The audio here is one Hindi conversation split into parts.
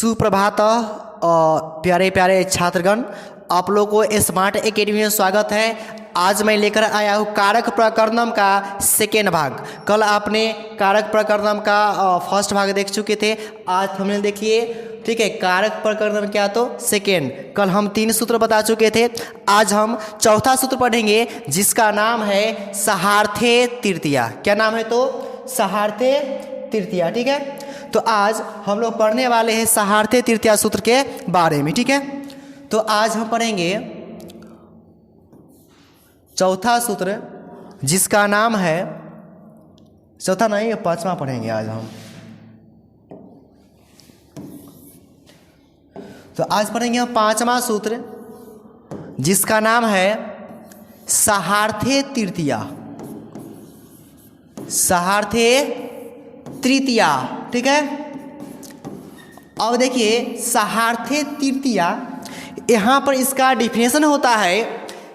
सुप्रभात प्यारे प्यारे छात्रगण, आप लोगों को स्मार्ट एकेडमी में स्वागत है। आज मैं लेकर आया हूँ कारक प्रकरणम का सेकेंड भाग। कल आपने कारक प्रकरणम का फर्स्ट भाग देख चुके थे, आज हमने देखिए, ठीक है। कारक प्रकरणम क्या तो सेकेंड। कल हम 3 सूत्र बता चुके थे, आज हम चौथा सूत्र पढ़ेंगे जिसका नाम है सहार्थे तृतीया। क्या नाम है तो सहार्थे तृतीया, ठीक है। तो आज हम लोग पढ़ने वाले हैं सहार्थे तृतीया सूत्र के बारे में, ठीक है। तो आज हम पढ़ेंगे चौथा सूत्र जिसका नाम है, चौथा नहीं पांचवा पढ़ेंगे आज हम। तो आज पढ़ेंगे हम पांचवा सूत्र जिसका नाम है सहार्थे तृतीया, सहार्थे तृतीया, ठीक है। अब देखिए सहार्थे तृतीया, यहाँ पर इसका डिफिनेशन होता है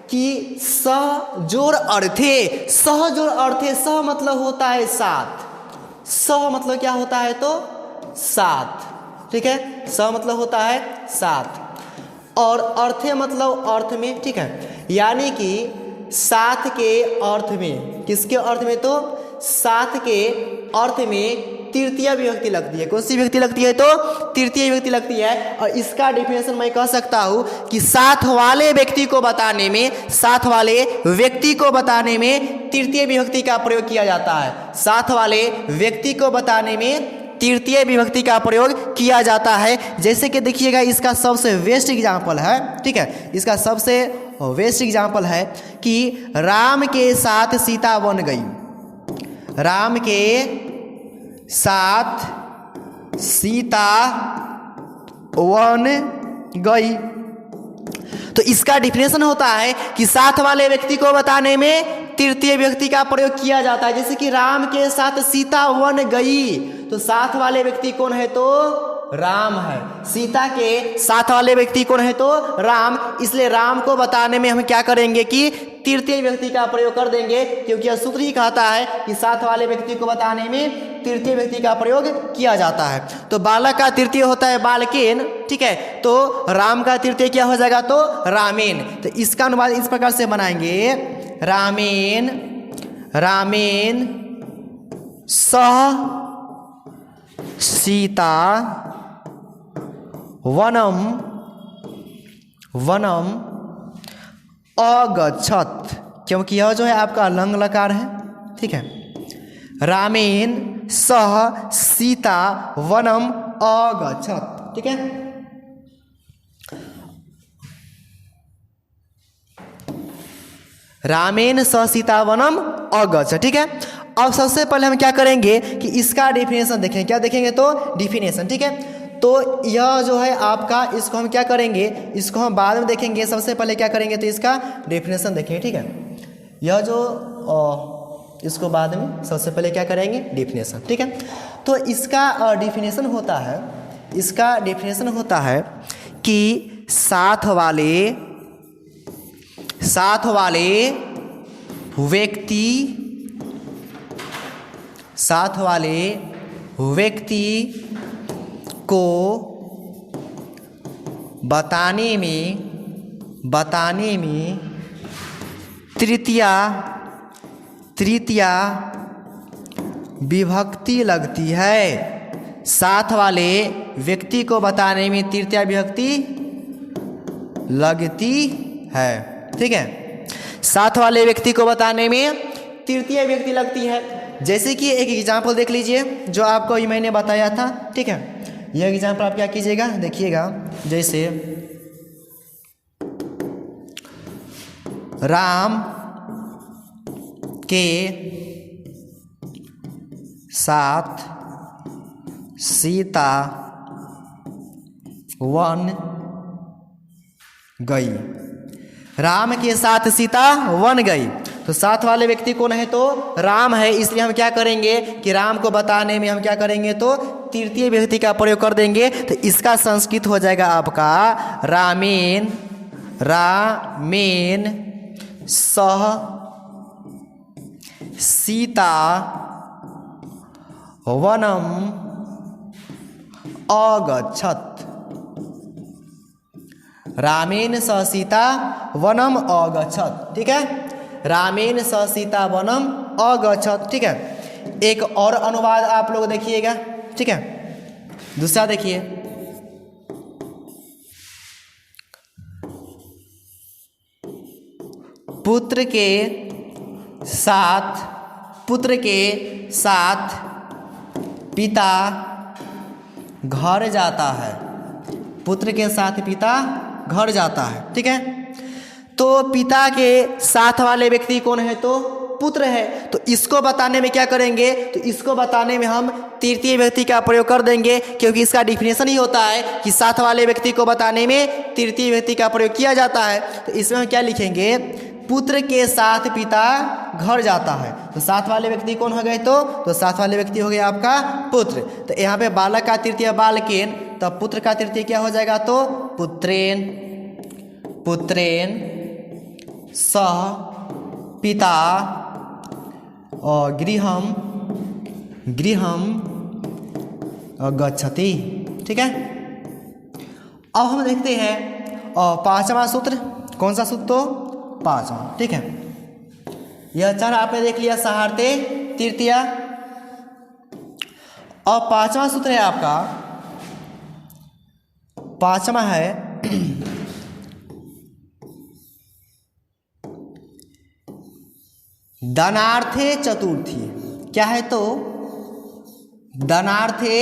कि सहजोड़ अर्थे, सहजोड़ अर्थे, सह मतलब होता है सात, सह मतलब क्या होता है तो सात, ठीक है। सह मतलब होता है सात और अर्थे मतलब अर्थ में, ठीक है। यानी कि सात के अर्थ में, किसके अर्थ में तो सात के अर्थ में तृतीय विभक्ति लगती है। कौन सी विभक्ति लगती है तो तृतीय विभक्ति लगती है। और इसका डिफिनेशन मैं कह सकता हूं कि साथ वाले व्यक्ति को बताने में, साथ वाले व्यक्ति को बताने में तृतीय विभक्ति का प्रयोग किया जाता है। साथ वाले व्यक्ति को बताने में तृतीय विभक्ति का प्रयोग किया जाता है। जैसे कि देखिएगा, इसका सबसे बेस्ट एग्जाम्पल है, ठीक है। इसका सबसे बेस्ट एग्जाम्पल है कि राम के साथ सीता बन गई, राम के साथ सीता वन गई। तो इसका डिफिनेशन होता है कि साथ वाले व्यक्ति को बताने में तृतीय व्यक्ति का प्रयोग किया जाता है। जैसे कि राम के साथ सीता वन गई, तो साथ वाले व्यक्ति कौन है तो राम है। सीता के साथ वाले व्यक्ति कौन है तो राम, इसलिए राम को बताने में हम क्या करेंगे कि तृतीय व्यक्ति का प्रयोग कर देंगे, क्योंकि यह सूत्र ही कहता है कि साथ वाले व्यक्ति को बताने में तृतीय व्यक्ति का प्रयोग किया जाता है। तो बालक का तृतीय होता है बालकेन, ठीक है। तो राम का तृतीय क्या हो जाएगा तो रामेन। तो इसका अनुवाद इस प्रकार से बनाएंगे, रामेन, रामेन सह सीता वनम, वनम अगच्छत, क्योंकि यह जो है आपका लंग लकार है, ठीक है। रामेन सह सीता वनम अगच्छत, ठीक है। रामेन सह सीता वनम अगच्छत, ठीक है। अब सबसे पहले हम क्या करेंगे कि इसका डिफिनेशन देखें। क्या देखेंगे तो डिफिनेशन, ठीक है। तो यह जो है आपका, इसको हम क्या करेंगे, इसको हम बाद में देखेंगे। सबसे पहले क्या करेंगे तो इसका डिफिनेशन देखेंगे, ठीक है। यह जो इसको बाद में, सबसे पहले क्या करेंगे डिफिनेशन, ठीक है। तो इसका डिफिनेशन होता है, इसका डिफिनेशन होता है कि साथ वाले, साथ वाले व्यक्ति, साथ वाले व्यक्ति को बताने में, बताने में तृतीया, तृतीया विभक्ति लगती है। साथ वाले व्यक्ति को बताने में तृतीया विभक्ति लगती है, ठीक है। साथ वाले व्यक्ति को बताने में तृतीय विभक्ति लगती है। जैसे कि एक एग्जाम्पल देख लीजिए जो आपको ये मैंने बताया था, ठीक है। यह एग्जाम्पल आप क्या कीजिएगा, देखिएगा। जैसे राम के साथ सीता वन गई, राम के साथ सीता वन गई। तो साथ वाले व्यक्ति कौन है तो राम है, इसलिए हम क्या करेंगे कि राम को बताने में हम क्या करेंगे तो तृतीय विभक्ति का प्रयोग कर देंगे। तो इसका संस्कृत हो जाएगा आपका रामेन, रामेन सह सीता वनम अगच्छत्। रामेण सह सीता वनम अगच्छत्। ठीक है, रामेण सह सीता वनम अगच्छत्। ठीक है, एक और अनुवाद आप लोग देखिएगा। ठीक है, दूसरा देखिए, पुत्र के साथ पिता घर जाता है। पुत्र के साथ पिता घर जाता है। ठीक है, तो पिता के साथ वाले व्यक्ति कौन है? तो पुत्र है। तो इसको बताने में क्या करेंगे? तो इसको बताने में हम तृतीय व्यक्ति का प्रयोग कर देंगे, क्योंकि इसका डिफिनेशन ही होता है कि साथ वाले व्यक्ति को बताने में तृतीय व्यक्ति का प्रयोग किया जाता है। तो इसमें हम क्या लिखेंगे? पुत्र के साथ पिता घर जाता है। तो साथ वाले व्यक्ति कौन हो गए? तो साथ वाले व्यक्ति हो गया आपका पुत्र। तो यहाँ पे बालक का तृतीय बालकेन, तो पुत्र का तृतीय क्या हो जाएगा? तो पुत्रेन। पुत्रेन सह पिता और गृहम गच्छति। ठीक है, अब हम देखते हैं पांचवा सूत्र। कौन सा सूत्र? तो पांचवा। ठीक है, यह चार आपने देख लिया, सहार्थे तृतीया। और पांचवा सूत्र है आपका, पांचवा है दानार्थे चतुर्थी। क्या है? तो दानार्थे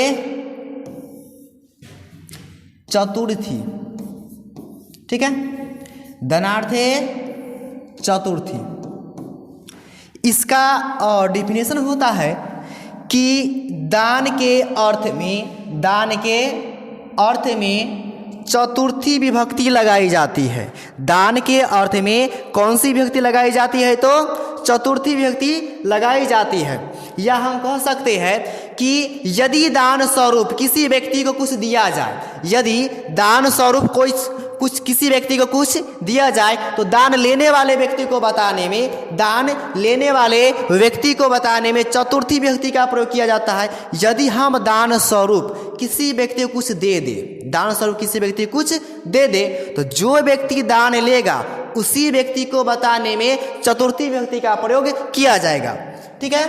चतुर्थी। ठीक है, दानार्थे चतुर्थी। इसका डिफिनेशन होता है कि दान के अर्थ में चतुर्थी विभक्ति लगाई जाती है। दान के अर्थ में कौन सी विभक्ति लगाई जाती है? तो चतुर्थी विभक्ति लगाई जाती है। या हम कह सकते हैं कि यदि दान स्वरूप किसी व्यक्ति को कुछ दिया जाए, यदि दान स्वरूप कुछ किसी व्यक्ति को कुछ दिया जाए, तो दान लेने वाले व्यक्ति को बताने में चतुर्थी विभक्ति का प्रयोग किया जाता है। यदि हम दान स्वरूप किसी व्यक्ति को कुछ दे दे, तो जो व्यक्ति दान लेगा उसी व्यक्ति को बताने में चतुर्थी विभक्ति का प्रयोग किया जाएगा। ठीक है,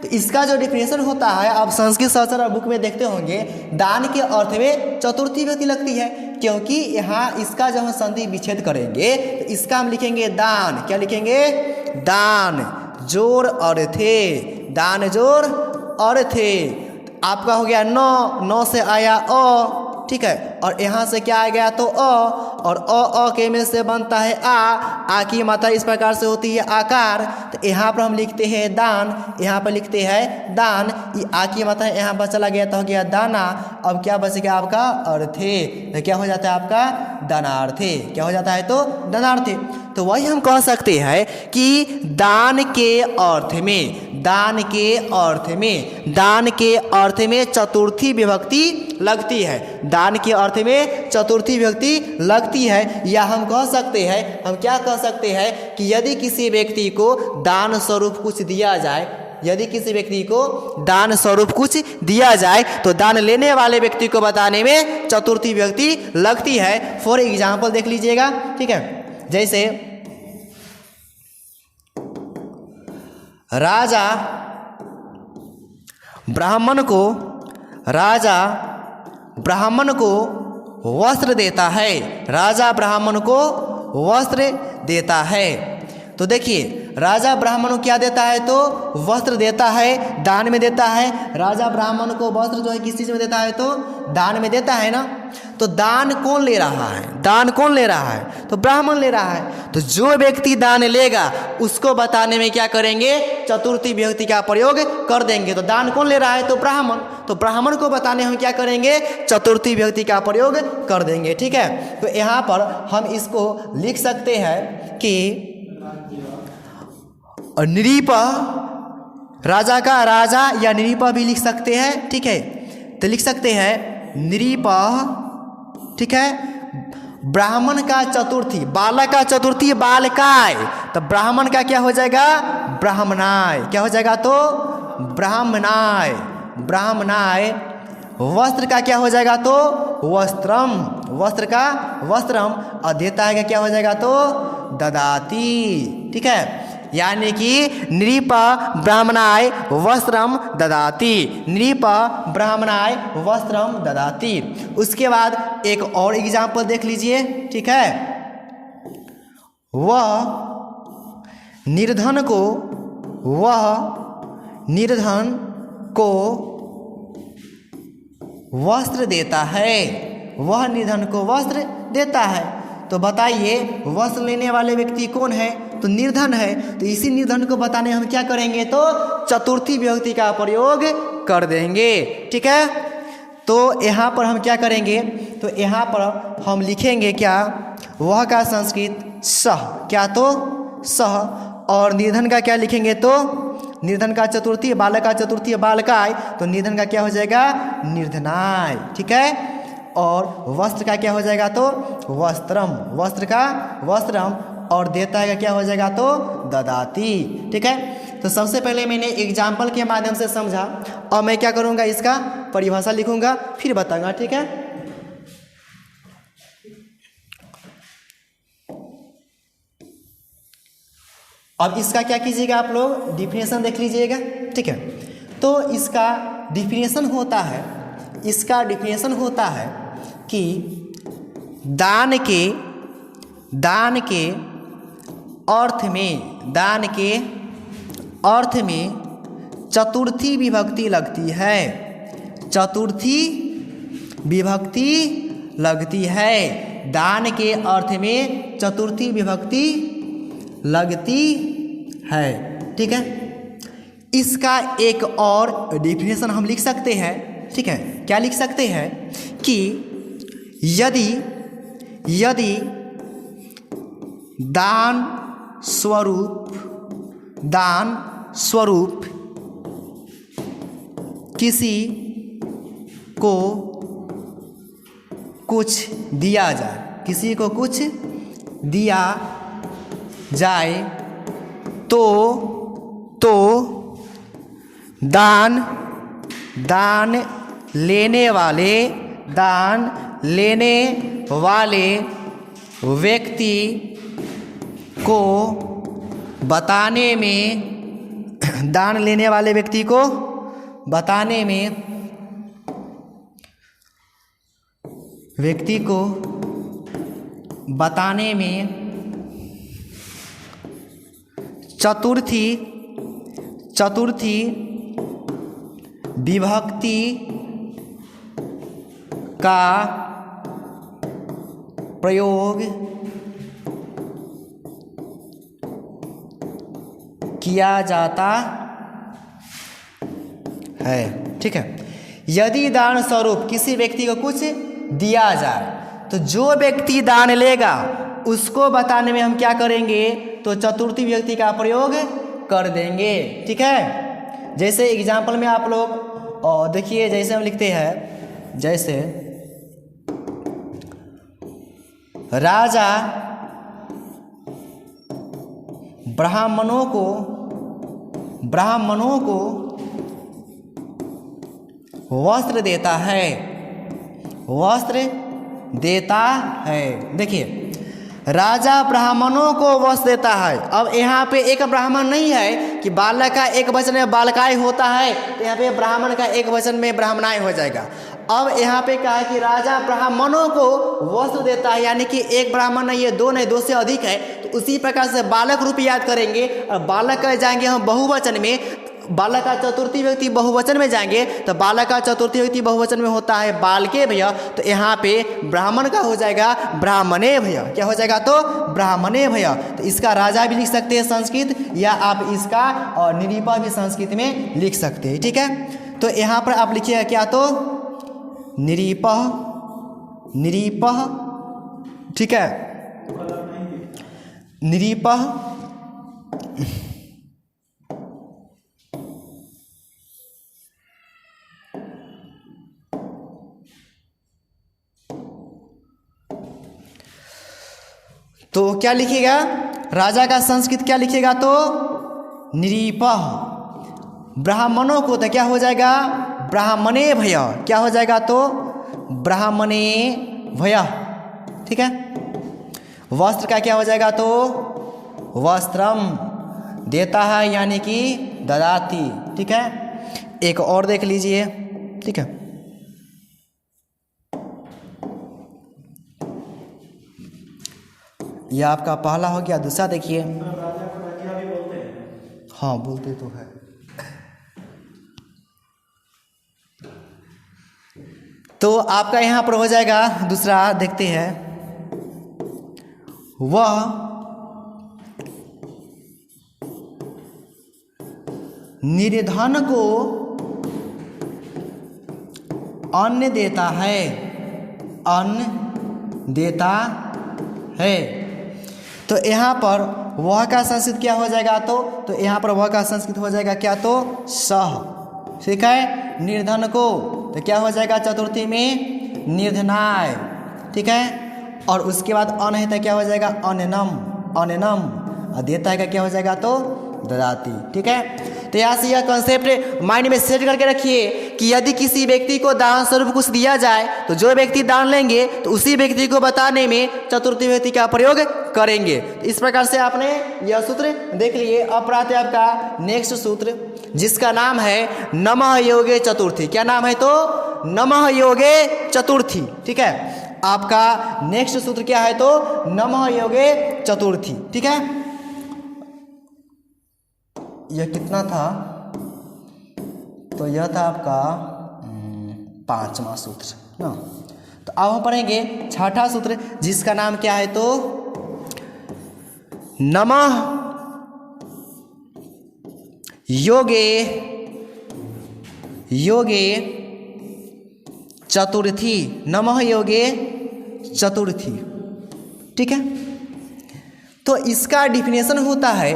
तो इसका जो डिफिनेशन होता है, आप संस्कृत शास्त्र बुक में देखते होंगे, दान के अर्थ में चतुर्थी विभक्ति लगती है, क्योंकि यहाँ इसका जब हम संधि विच्छेद करेंगे तो इसका हम लिखेंगे दान। क्या लिखेंगे? दान जोड़ अर्थे। दान जोड़ अर्थे। आपका हो गया नौ से आया अ। ठीक है, और यहाँ से क्या आ गया? तो अ, और अ के में से बनता है आ की मात्रा इस प्रकार से होती है आकार। तो यहाँ पर हम लिखते हैं दान, यहाँ पर लिखते हैं दान। ये आ की मात्रा यहाँ पर चला गया तो हो गया दाना। अब क्या बचेगा आपका? अर्थे। तो क्या हो जाता है आपका? दानार्थे। क्या हो जाता है? तो दानार्थे। तो वही हम कह सकते हैं कि दान के अर्थ में चतुर्थी विभक्ति लगती है। दान के अर्थ में चतुर्थी विभक्ति लगती है। या हम कह सकते हैं, हम क्या कह सकते हैं कि यदि किसी व्यक्ति को दान स्वरूप कुछ दिया जाए, तो दान लेने वाले व्यक्ति को बताने में चतुर्थी विभक्ति लगती है। फॉर एग्जाम्पल देख लीजिएगा। ठीक है, जैसे राजा ब्राह्मण को वस्त्र देता है। राजा ब्राह्मण को वस्त्र देता है। तो देखिए, राजा ब्राह्मण को क्या देता है? तो वस्त्र देता है, दान में देता है। राजा ब्राह्मण को वस्त्र जो है किस चीज में देता है? तो दान में देता है ना। तो दान कौन ले रहा है? तो ब्राह्मण ले रहा है। तो जो व्यक्ति दान लेगा उसको बताने में क्या करेंगे? चतुर्थी विभक्ति का प्रयोग कर देंगे। तो दान कौन ले रहा है? तो ब्राह्मण। तो ब्राह्मण को बताने हम क्या करेंगे? चतुर्थी विभक्ति का प्रयोग कर देंगे। ठीक है, तो यहाँ पर हम इसको लिख सकते हैं कि नृप, राजा का राजा या नृप भी लिख सकते हैं। ठीक है, तो लिख सकते हैं नृप। ठीक है, ब्राह्मण का चतुर्थी, बालक का चतुर्थी बालकाय, तो ब्राह्मण का क्या हो जाएगा? ब्राह्मणाय। क्या हो जाएगा? तो ब्राह्मणाय। वस्त्र का क्या हो जाएगा तो वस्त्रम, वस्त्र का वस्त्रम, और देता है क्या हो जाएगा तो ददाति। ठीक है, यानी कि नृप ब्राह्मणाय वस्त्रम ददाति, नृप ब्राह्मणाय वस्त्रम ददाति। उसके बाद एक और एग्जाम्पल देख लीजिए। ठीक है, वह निर्धन को वस्त्र देता है, वह निर्धन को वस्त्र देता है। तो बताइए वस्त्र लेने वाले व्यक्ति कौन है तो निर्धन है। तो इसी निर्धन को बताने हम क्या करेंगे तो चतुर्थी विभक्ति का प्रयोग कर देंगे। ठीक है, तो यहाँ पर हम क्या करेंगे तो यहाँ पर हम लिखेंगे क्या, वह का संस्कृत सह, क्या तो सह, और निर्धन का क्या लिखेंगे तो निर्धन का चतुर्थी, बालक का चतुर्थी बालकाय, तो निर्धन का क्या हो जाएगा निर्धनाय। ठीक है, और वस्त्र का क्या हो जाएगा तो वस्त्रम, वस्त्र का वस्त्रम, और देता है का क्या हो जाएगा तो ददाति। ठीक है, तो सबसे पहले मैंने एग्जाम्पल के माध्यम से समझा, और मैं क्या करूँगा इसका परिभाषा लिखूंगा फिर बताऊंगा। ठीक है, अब इसका क्या कीजिएगा आप लोग डिफिनेशन देख लीजिएगा। ठीक है, तो इसका डिफिनेशन होता है, इसका डिफिनेशन होता है कि दान के अर्थ में, दान के अर्थ में चतुर्थी विभक्ति लगती है, चतुर्थी विभक्ति लगती है, दान के अर्थ में चतुर्थी विभक्ति लगती है। ठीक है, इसका एक और डिफिनेशन हम लिख सकते हैं। ठीक है, क्या लिख सकते हैं कि यदि दान स्वरूप किसी को कुछ दिया जाए, किसी को कुछ दिया जाए तो दान लेने वाले व्यक्ति को बताने में, दान लेने वाले व्यक्ति को बताने में, व्यक्ति को बताने में चतुर्थी विभक्ति का प्रयोग किया जाता है। ठीक है, यदि दान स्वरूप किसी व्यक्ति को कुछ दिया जाए तो जो व्यक्ति दान लेगा उसको बताने में हम क्या करेंगे तो चतुर्थी विभक्ति का प्रयोग कर देंगे। ठीक है, जैसे एग्जाम्पल में आप लोग देखिए, जैसे हम लिखते हैं, जैसे राजा ब्राह्मणों को वस्त्र देता है, वस्त्र देता है। देखिए, राजा ब्राह्मणों को वस्त्र देता है। अब यहाँ पे एक ब्राह्मण नहीं है कि बालक का एक वचन में बालकाय होता है, तो यहाँ पे ब्राह्मण का एक वचन में ब्राह्मणाय हो जाएगा। अब यहाँ पे कहा है कि राजा ब्राह्मणों को वस्त्र देता है, यानी कि एक ब्राह्मण नहीं है, दो नहीं, दो से अधिक है। तो उसी प्रकार से बालक रूप याद करेंगे, और बालक का जाएंगे हम बहुवचन में, बालक का चतुर्थी व्यक्ति बहुवचन में जाएंगे, तो बालक का चतुर्थी व्यक्ति बहुवचन में होता है बालके भैया, तो यहाँ पे ब्राह्मण का हो जाएगा ब्राह्मणे भैया। क्या हो जाएगा तो ब्राह्मणे भैया। तो इसका राजा भी लिख सकते हैं संस्कृत, या आप इसका और निरीपा भी संस्कृत में लिख सकते हैं। ठीक है, तो यहाँ पर आप लिखिएगा क्या तो निरीपः। ठीक है, निरीपः तो क्या लिखिएगा, राजा का संस्कृत क्या लिखिएगा तो निरीपः। ब्राह्मणों को तो क्या हो जाएगा ब्राह्मणे भय, क्या हो जाएगा तो ब्राह्मणे भय, ठीक है। वस्त्र का क्या हो जाएगा तो वस्त्रम, देता है यानी कि ददाति, ठीक है। एक और देख लीजिए, ठीक है। यह आपका पहला हो गया। दूसरा देखिए, हाँ बोलते तो है। तो आपका यहाँ पर हो जाएगा दूसरा, देखते हैं। वह निर्धन को अन्न देता है, अन्न देता है। तो यहाँ पर वह का संस्कृत क्या हो जाएगा तो यहाँ पर वह का संस्कृत हो जाएगा क्या तो सह, ठीक है। निर्धन को तो क्या हो जाएगा चतुर्थी में निर्धनाय, ठीक है। और उसके बाद अन है तो क्या हो जाएगा अननम, अननम। और देता है का क्या हो जाएगा तो ददाति, ठीक है। तो यहाँ से यह कॉन्सेप्ट माइंड में सेट करके रखिए कि यदि किसी व्यक्ति को दान स्वरूप कुछ दिया जाए तो जो व्यक्ति दान लेंगे तो उसी व्यक्ति को बताने में चतुर्थी व्यक्ति का प्रयोग करेंगे। तो इस प्रकार से आपने यह सूत्र देख लिए। अब आते आपका नेक्स्ट सूत्र, जिसका नाम है नमः योगे चतुर्थी। क्या नाम है तो नमः योगे चतुर्थी, ठीक है। आपका नेक्स्ट सूत्र क्या है तो नमः योगे चतुर्थी, ठीक है। यह कितना था तो यह था आपका 5वां सूत्र ना। तो अब हम पढ़ेंगे 6ठा सूत्र, जिसका नाम क्या है तो नमः योगे योगे चतुर्थी, नमः योगे चतुर्थी, ठीक है। तो इसका डिफिनेशन होता है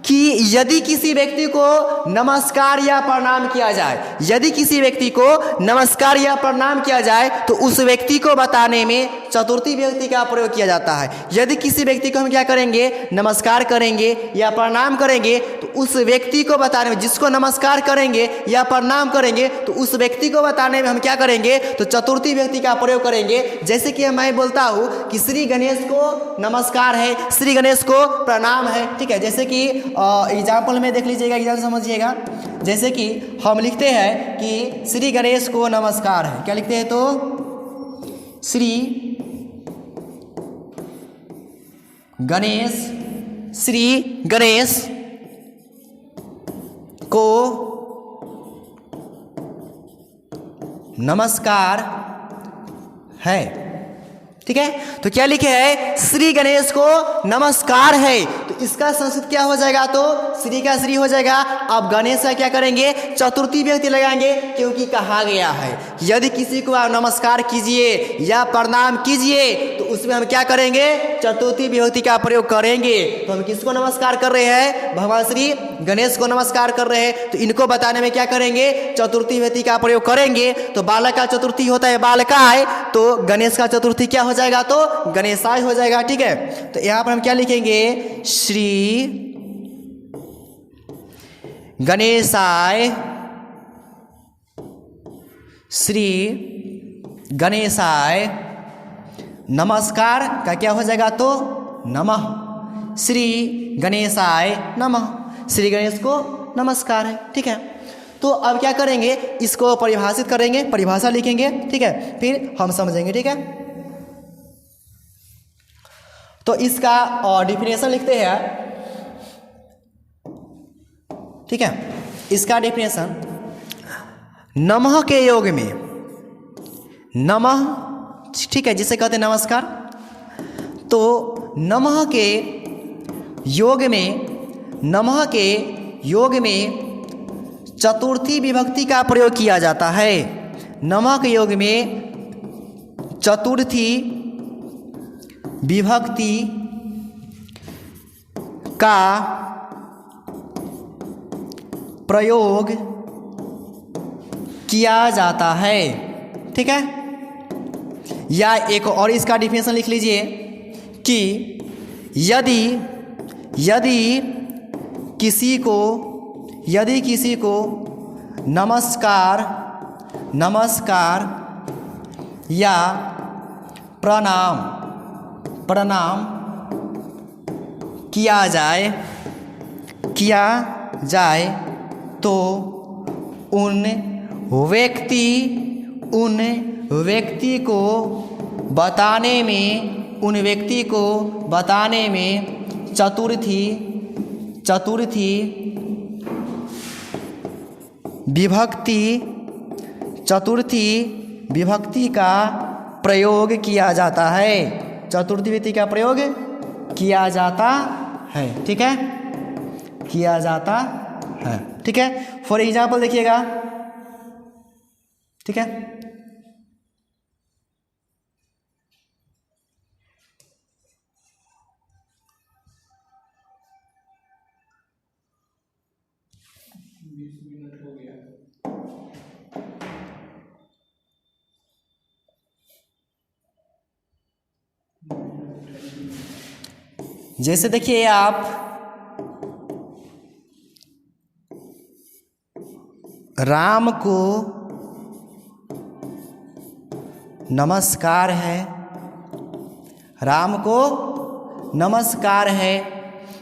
कि यदि किसी व्यक्ति को नमस्कार या प्रणाम किया जाए, यदि किसी व्यक्ति को नमस्कार या प्रणाम किया जाए तो उस व्यक्ति को बताने में चतुर्थी व्यक्ति का प्रयोग किया जाता है। यदि किसी व्यक्ति को हम क्या करेंगे नमस्कार करेंगे या प्रणाम करेंगे तो उस व्यक्ति को बताने में, जिसको नमस्कार करेंगे या प्रणाम करेंगे तो उस व्यक्ति को बताने में हम क्या करेंगे तो चतुर्थी व्यक्ति का प्रयोग करेंगे। जैसे कि मैं बोलता हूँ कि श्री गणेश को नमस्कार है, श्री गणेश को प्रणाम है, ठीक है। जैसे कि एग्जाम्पल में देख लीजिएगा, एग्जाम्पल समझिएगा। जैसे कि हम लिखते हैं कि श्री गणेश को नमस्कार है, क्या लिखते हैं तो श्री गणेश, श्री गणेश को नमस्कार है, ठीक है। तो क्या लिखे है श्री गणेश को नमस्कार है। तो इसका संस्कृत क्या हो जाएगा तो श्री का श्री हो जाएगा। अब गणेश का क्या करेंगे चतुर्थी व्यक्ति लगाएंगे, क्योंकि कहा गया है यदि किसी को आप नमस्कार कीजिए या प्रणाम कीजिए तो उसमें हम क्या करेंगे चतुर्थी विभक्ति का प्रयोग करेंगे। तो हम किसको नमस्कार कर रहे हैं भगवान श्री गणेश को नमस्कार कर रहे हैं, तो इनको बताने में क्या करेंगे चतुर्थी विभक्ति का प्रयोग करेंगे। तो बालक का चतुर्थी होता है बालकाय, तो गणेश का चतुर्थी क्या हो जाएगा तो गणेशाय हो जाएगा, ठीक है। तो यहां पर हम क्या लिखेंगे श्री गणेशाय, श्री गणेशाय नमस्कार का क्या हो जाएगा तो नमः, श्री गणेशाय नमः, श्री गणेश को नमस्कार है, ठीक है। तो अब क्या करेंगे इसको परिभाषित करेंगे, परिभाषा लिखेंगे, ठीक है, फिर हम समझेंगे, ठीक है। तो इसका डिफिनेशन लिखते हैं, ठीक है। इसका डिफिनेशन नमः के योग में, नमः ठीक है जिसे कहते हैं नमस्कार, तो नमः के योग में, नमः के योग में चतुर्थी विभक्ति का प्रयोग किया जाता है। नमः के योग में चतुर्थी विभक्ति का प्रयोग किया जाता है, ठीक है। या एक और इसका डिफिनेशन लिख लीजिए कि यदि किसी को नमस्कार नमस्कार या प्रणाम किया जाए तो उन व्यक्ति को बताने में चतुर्थी विभक्ति का प्रयोग किया जाता है। चतुर्थी विभक्ति का प्रयोग किया जाता है। ठीक है, किया जाता है। ठीक है, फॉर एग्जाम्पल देखिएगा। ठीक है, जैसे देखिए आप राम को नमस्कार है,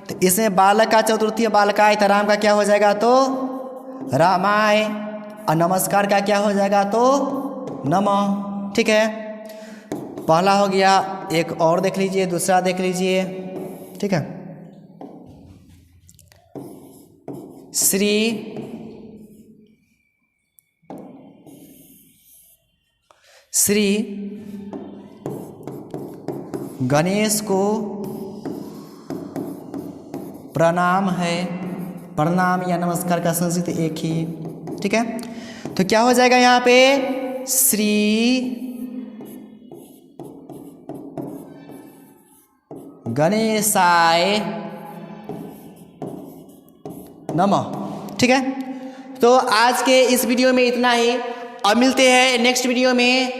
तो इसमें बालक का चतुर्थी बालकाय, तो राम का क्या हो जाएगा तो रामाय, और नमस्कार का क्या हो जाएगा तो नमः। ठीक है, पहला हो गया। एक और देख लीजिए, दूसरा देख लीजिए। ठीक है, श्री गणेश को प्रणाम है। प्रणाम या नमस्कार का संस्कृत एक ही। ठीक है, तो क्या हो जाएगा यहाँ पे श्री गणेशाय नमः। ठीक है, तो आज के इस वीडियो में इतना ही। अब मिलते हैं नेक्स्ट वीडियो में।